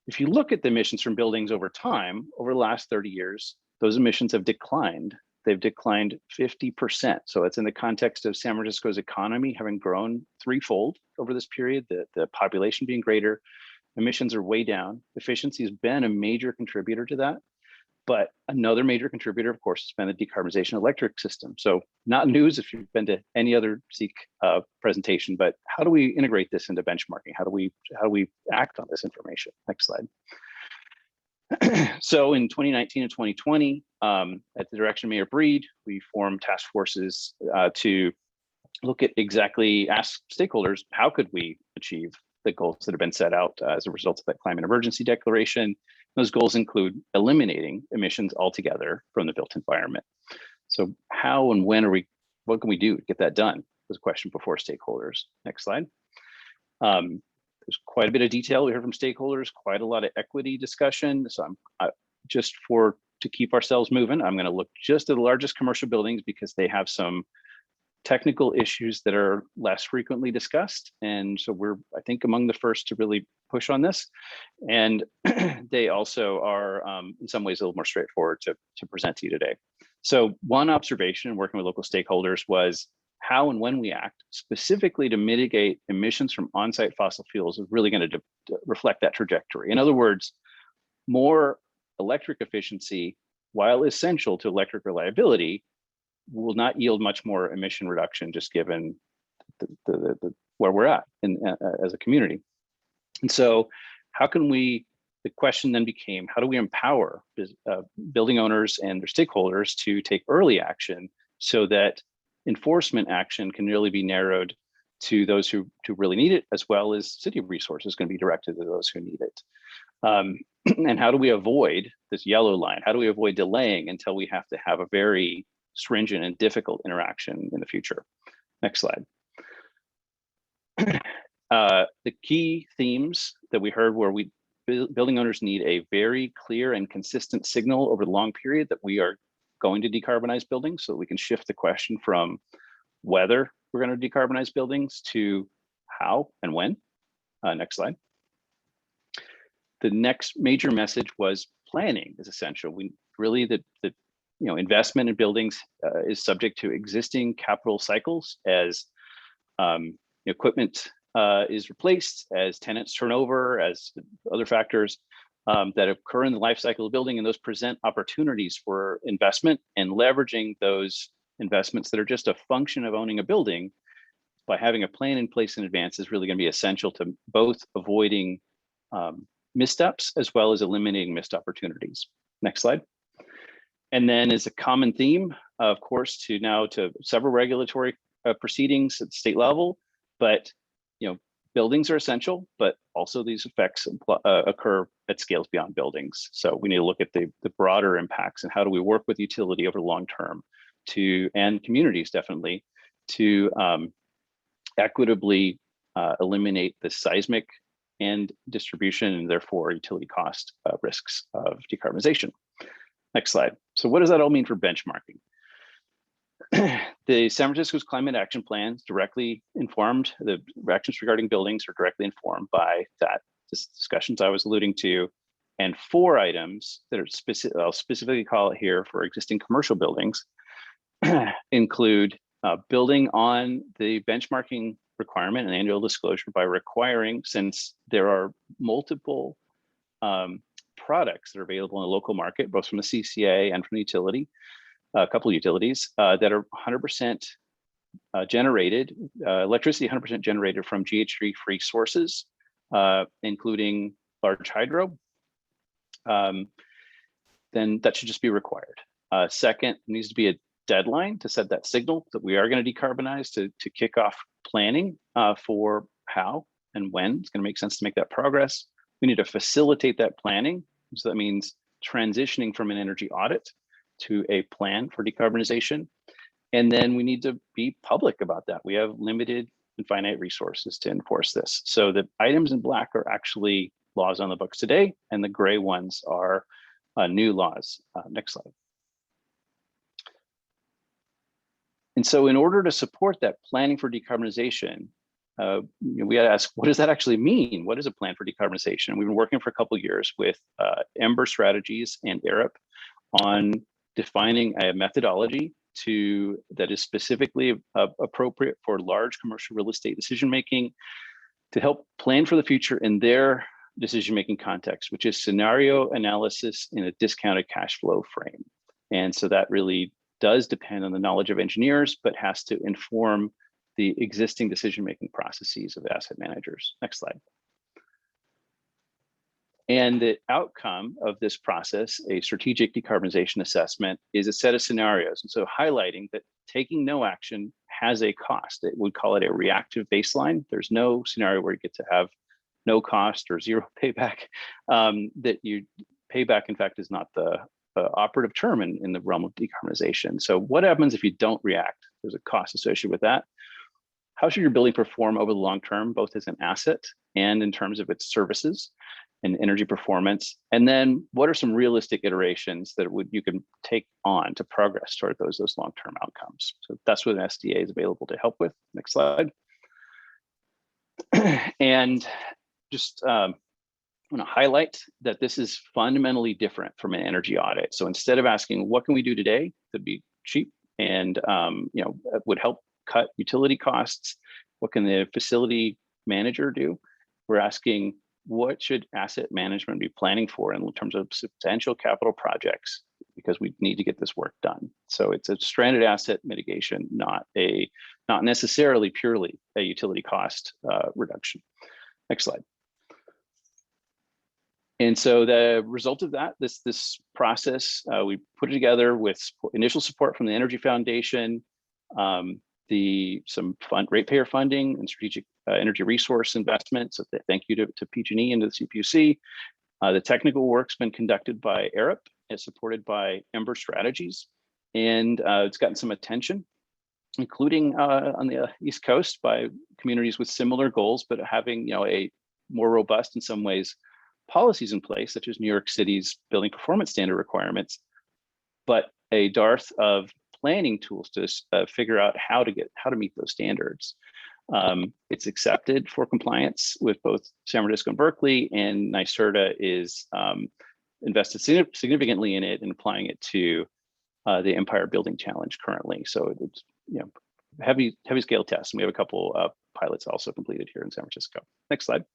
If you look at the emissions from buildings over time, over the last 30 years, those emissions have declined. They've declined 50%. So it's in the context of San Francisco's economy having grown threefold over this period, the population being greater, emissions are way down. Efficiency has been a major contributor to that. But another major contributor, of course, has been the decarbonization electric system. So not news if you've been to any other SEEK presentation, but how do we integrate this into benchmarking? How do we act on this information? Next slide. So in 2019 and 2020, at the direction of Mayor Breed, we formed task forces to look at ask stakeholders, how could we achieve the goals that have been set out as a result of that climate emergency declaration. Those goals include eliminating emissions altogether from the built environment. So how and what can we do to get that done? Was a question before stakeholders. Next slide. There's quite a bit of detail we heard from stakeholders, quite a lot of equity discussion. So to keep ourselves moving, I'm going to look just at the largest commercial buildings because they have some technical issues that are less frequently discussed. And so we're, I think, among the first to really push on this. And they also are in some ways a little more straightforward to present to you today. So one observation working with local stakeholders was how and when we act specifically to mitigate emissions from on-site fossil fuels is really going to reflect that trajectory. In other words, more electric efficiency, while essential to electric reliability, will not yield much more emission reduction just given where we're at as a community. And so how can we, the question then became, how do we empower building owners and their stakeholders to take early action so that enforcement action can really be narrowed to those who really need it, as well as city resources can be directed to those who need it. And how do we avoid this yellow line? How do we avoid delaying until we have to have a very stringent and difficult interaction in the future? Next slide. The key themes that we heard were building owners need a very clear and consistent signal over the long period that we are going to decarbonize buildings, so that we can shift the question from whether we're going to decarbonize buildings to how and when. Next slide. The next major message was planning is essential. We really, the investment in buildings is subject to existing capital cycles as equipment is replaced, as tenants turn over, as other factors that occur in the life cycle of building, and those present opportunities for investment, and leveraging those investments that are just a function of owning a building by having a plan in place in advance is really going to be essential to both avoiding missteps as well as eliminating missed opportunities. Next slide. And then as a common theme, of course, to several regulatory proceedings at the state level, but buildings are essential, but also these effects occur at scales beyond buildings. So we need to look at the broader impacts and how do we work with utility over the long term and communities definitely to equitably eliminate the seismic and distribution and therefore utility cost risks of decarbonization. Next slide. So what does that all mean for benchmarking? The San Francisco's climate action plans directly informed, the actions regarding buildings are directly informed by that discussions I was alluding to, and 4 items that are specific, I'll specifically call it here for existing commercial buildings, include building on the benchmarking requirement and annual disclosure by requiring, since there are multiple products that are available in the local market, both from the CCA and from the utility, a couple of utilities that are 100% generated, electricity 100% generated from GHG-free sources, including large hydro, then that should just be required. Second, there needs to be a deadline to set that signal that we are going to decarbonize to kick off planning for how and when it's going to make sense to make that progress. We need to facilitate that planning. So that means transitioning from an energy audit to a plan for decarbonization. And then we need to be public about that. We have limited and finite resources to enforce this. So the items in black are actually laws on the books today, and the gray ones are new laws. Next slide. And so in order to support that planning for decarbonization, we had to ask, what does that actually mean? What is a plan for decarbonization? We've been working for a couple of years with Ember Strategies and Arup on defining a methodology that is specifically appropriate for large commercial real estate decision-making to help plan for the future in their decision-making context, which is scenario analysis in a discounted cash flow frame. And so that really does depend on the knowledge of engineers, but has to inform the existing decision-making processes of asset managers. Next slide. And the outcome of this process, a strategic decarbonization assessment, is a set of scenarios. And so highlighting that taking no action has a cost. It would call it a reactive baseline. There's no scenario where you get to have no cost or zero payback. That you payback, in fact, is not the operative term in the realm of decarbonization. So what happens if you don't react? There's a cost associated with that. How should your building perform over the long term, both as an asset and in terms of its services? and energy performance? And then what are some realistic iterations that you can take on to progress toward those long-term outcomes? So that's what an SDA is available to help with. Next slide. And just I want to highlight that this is fundamentally different from an energy audit. So instead of asking, what can we do today that'd be cheap and would help cut utility costs, what can the facility manager do? We're asking, what should asset management be planning for in terms of substantial capital projects, because we need to get this work done. So it's a stranded asset mitigation, not necessarily purely a utility cost reduction. Next slide. And so the result of that, this process, we put it together with initial support from the Energy Foundation, some ratepayer funding and strategic energy resource investments. So thank you to PG&E and to the CPUC. The technical work's been conducted by ARIP. It's supported by Ember Strategies, and it's gotten some attention, including on the East Coast by communities with similar goals, but having a more robust, in some ways, policies in place, such as New York City's building performance standard requirements, but a dearth of planning tools to figure out how to meet those standards. It's accepted for compliance with both San Francisco and Berkeley, and NYSERDA is invested significantly in it and applying it to the Empire Building Challenge currently. So it's heavy scale tests, and we have a couple pilots also completed here in San Francisco. Next slide.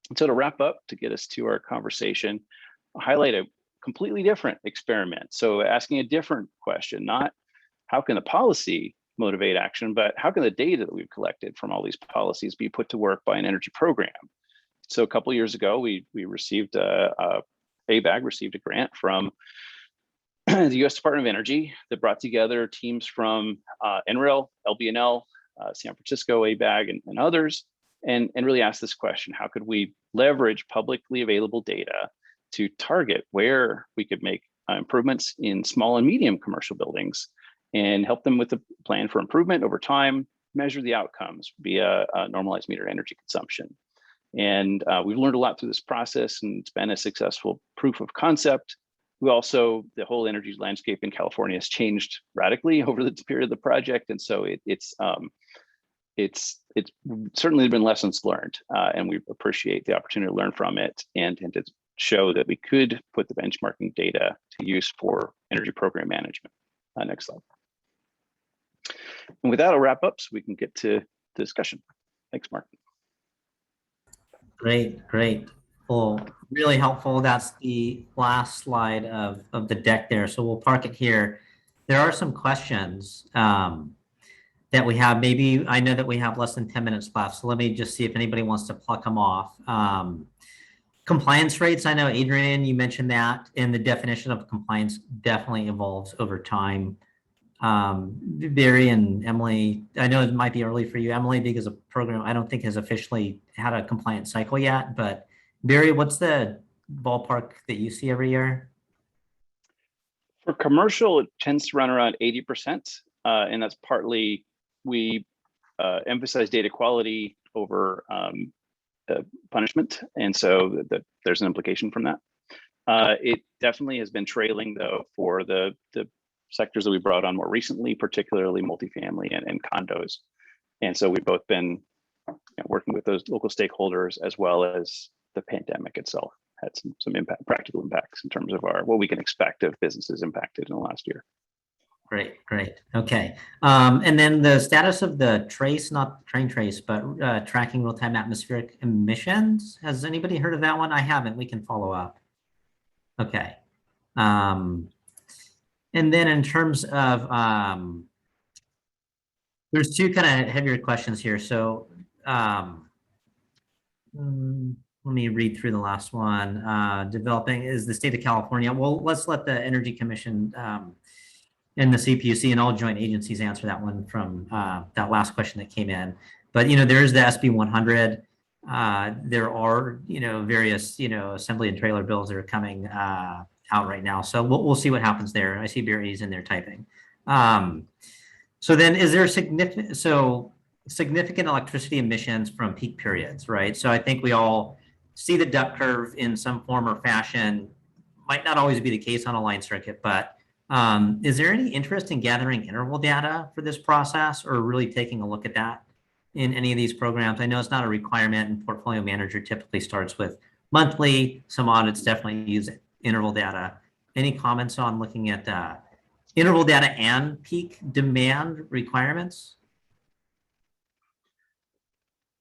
And so to wrap up, to get us to our conversation, I'll highlight a completely different experiment. So asking a different question, not how can the policy motivate action, but how can the data that we've collected from all these policies be put to work by an energy program? So a couple of years ago, we received ABAG received a grant from the U.S. Department of Energy that brought together teams from NREL, LBNL, San Francisco, ABAG, and others, and really asked this question: how could we leverage publicly available data to target where we could make improvements in small and medium commercial buildings and help them with a plan for improvement over time, measure the outcomes via normalized meter energy consumption. And we've learned a lot through this process, and it's been a successful proof of concept. We also, the whole energy landscape in California has changed radically over the period of the project. And so it's certainly been lessons learned, and we appreciate the opportunity to learn from it and to show that we could put the benchmarking data to use for energy program management. Next slide. And with that, I'll wrap up so we can get to the discussion. Thanks, Mark. Great. Well, really helpful. That's the last slide of the deck there. So we'll park it here. There are some questions that we have. Maybe I know that we have less than 10 minutes left. So let me just see if anybody wants to pluck them off. Compliance rates. I know, Adrian, you mentioned that, and the definition of compliance definitely evolves over time. Barry and Emily, I know it might be early for you, Emily, because the program I don't think has officially had a compliance cycle yet, but Barry, what's the ballpark that you see every year? For commercial, it tends to run around 80%, and that's partly we emphasize data quality over punishment, and so there's an implication from that. It definitely has been trailing, though, for the sectors that we brought on more recently, particularly multifamily and condos. And so we've both been working with those local stakeholders, as well as the pandemic itself had some impact, practical impacts in terms of what we can expect of businesses impacted in the last year. Great. Okay. And then the status of the trace, not train trace, but tracking real-time atmospheric emissions. Has anybody heard of that one? I haven't. We can follow up. Okay. And then in terms of, there's two kind of heavier questions here. So let me read through the last one. Developing is the state of California. Well, let's let the Energy Commission and the CPUC and all joint agencies answer that one from that last question that came in. But, there's the SB 100. There are, various, assembly and trailer bills that are coming out right now. So we'll see what happens there. I see Barry's in there typing. So then is there significant electricity emissions from peak periods, right? So I think we all see the duck curve in some form or fashion. Might not always be the case on a line circuit, but is there any interest in gathering interval data for this process, or really taking a look at that in any of these programs? I know it's not a requirement, and portfolio manager typically starts with monthly. Some audits definitely use interval data. Any comments on looking at interval data and peak demand requirements?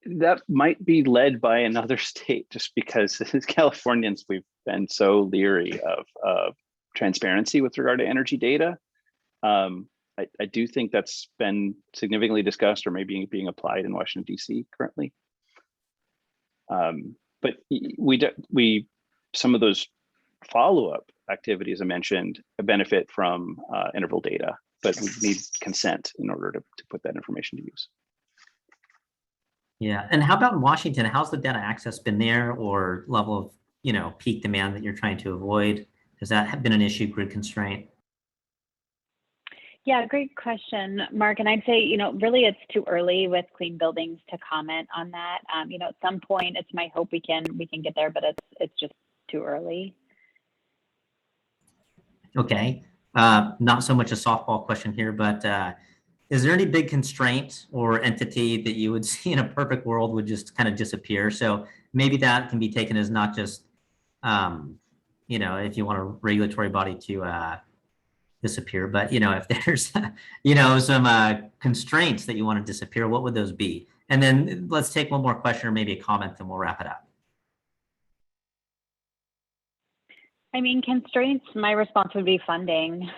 That might be led by another state, just because as Californians, we've been so leery of transparency with regard to energy data. I do think that's been significantly discussed, or maybe being applied in Washington, D.C. currently. But some of those follow-up activities I mentioned benefit from interval data, but we need consent in order to put that information to use. Yeah, and how about in Washington? How's the data access been there, or level of peak demand that you're trying to avoid? Has that have been an issue, grid constraint? Yeah, great question, Mark. And I'd say, really it's too early with clean buildings to comment on that. At some point, it's my hope we can get there, but it's just too early. Okay, not so much a softball question here, but is there any big constraint or entity that you would see in a perfect world would just kind of disappear? So maybe that can be taken as not just, if you want a regulatory body to disappear, but if there's some constraints that you want to disappear, what would those be? And then let's take one more question, or maybe a comment, then we'll wrap it up. I mean, constraints, my response would be funding.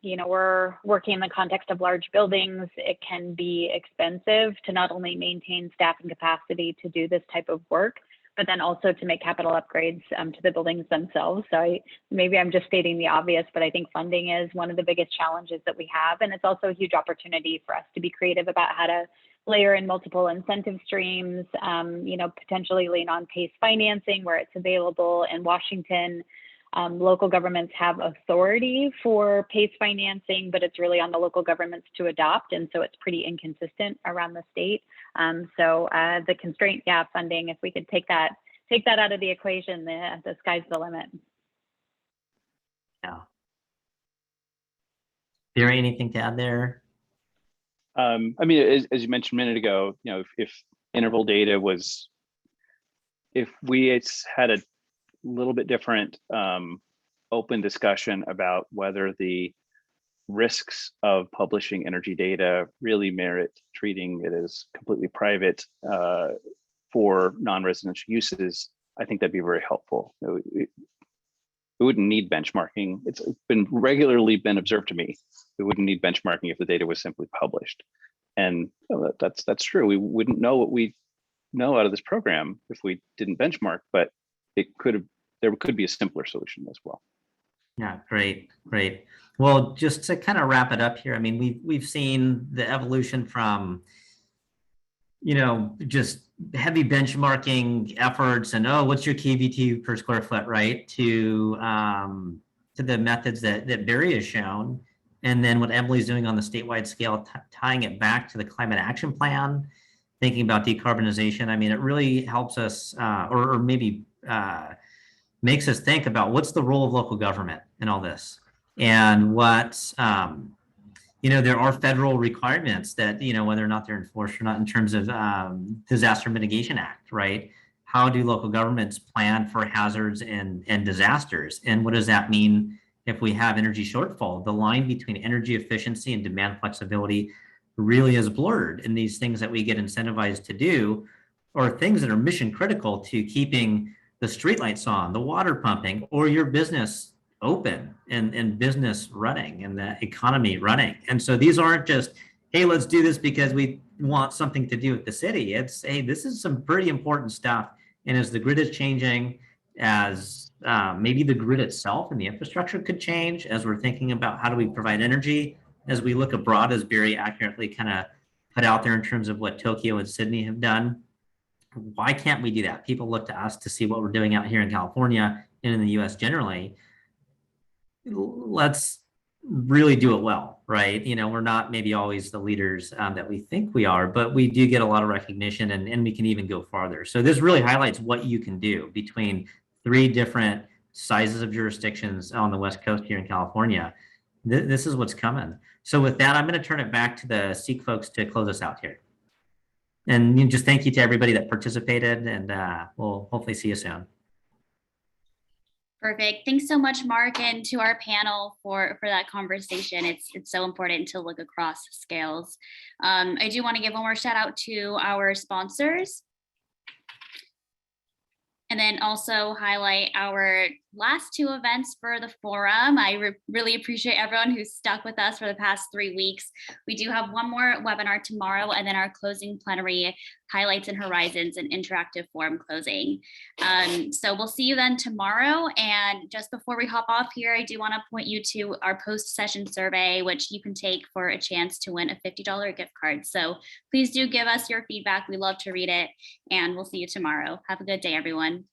We're working in the context of large buildings. It can be expensive to not only maintain staff and capacity to do this type of work, but then also to make capital upgrades to the buildings themselves. So maybe I'm just stating the obvious, but I think funding is one of the biggest challenges that we have. And it's also a huge opportunity for us to be creative about how to layer in multiple incentive streams, potentially lean on PACE financing where it's available. In Washington, local governments have authority for PACE financing, but it's really on the local governments to adopt. And so it's pretty inconsistent around the state. So the constraint, funding, if we could take that out of the equation, the sky's the limit. Yeah. Barry, anything to add there? I mean, as you mentioned a minute ago, if interval data if we had a little bit different open discussion about whether the risks of publishing energy data really merit treating it as completely private for non-residential uses, I think that'd be very helpful. We wouldn't need benchmarking. It's been regularly been observed to me. We wouldn't need benchmarking if the data was simply published. And that's true. We wouldn't know what we know out of this program if we didn't benchmark, but there could be a simpler solution as well. Yeah, great. Well, just to kind of wrap it up here, I mean, we've seen the evolution from, just heavy benchmarking efforts and, what's your KVT per square foot, right? To the methods that Barry has shown. And then what Emily's doing on the statewide scale, tying it back to the climate action plan, thinking about decarbonization. I mean, it really helps us, or maybe makes us think about what's the role of local government in all this, and what there are federal requirements that whether or not they're enforced or not in terms of Disaster Mitigation Act, right? How do local governments plan for hazards and disasters, and what does that mean if we have energy shortfall? The line between energy efficiency and demand flexibility really is blurred, and these things that we get incentivized to do are things that are mission critical to keeping the streetlights on, the water pumping, or your business open and business running and the economy running. And so these aren't just, hey, let's do this because we want something to do with the city. It's, hey, this is some pretty important stuff. And as the grid is changing, as maybe the grid itself and the infrastructure could change, as we're thinking about how do we provide energy, as we look abroad, as Barry accurately kind of put out there in terms of what Tokyo and Sydney have done, why can't we do that? People look to us to see what we're doing out here in California and in the US generally. Let's really do it well, right? You know, we're not maybe always the leaders that we think we are, but we do get a lot of recognition, and we can even go farther. So this really highlights what you can do between 3 different sizes of jurisdictions on the West Coast here in California. This is what's coming. So with that, I'm going to turn it back to the SEEK folks to close us out here. And just thank you to everybody that participated, and we'll hopefully see you soon. Perfect. Thanks so much, Mark, and to our panel for that conversation. It's so important to look across scales. I do want to give one more shout out to our sponsors, and then also highlight our last 2 events for the forum. I really appreciate everyone who's stuck with us for the past 3 weeks. We do have one more webinar tomorrow, and then our closing plenary, highlights and horizons, and interactive forum closing. So we'll see you then tomorrow. And just before we hop off here, I do want to point you to our post-session survey, which you can take for a chance to win a $50 gift card. So please do give us your feedback. We love to read it, and we'll see you tomorrow. Have a good day, everyone.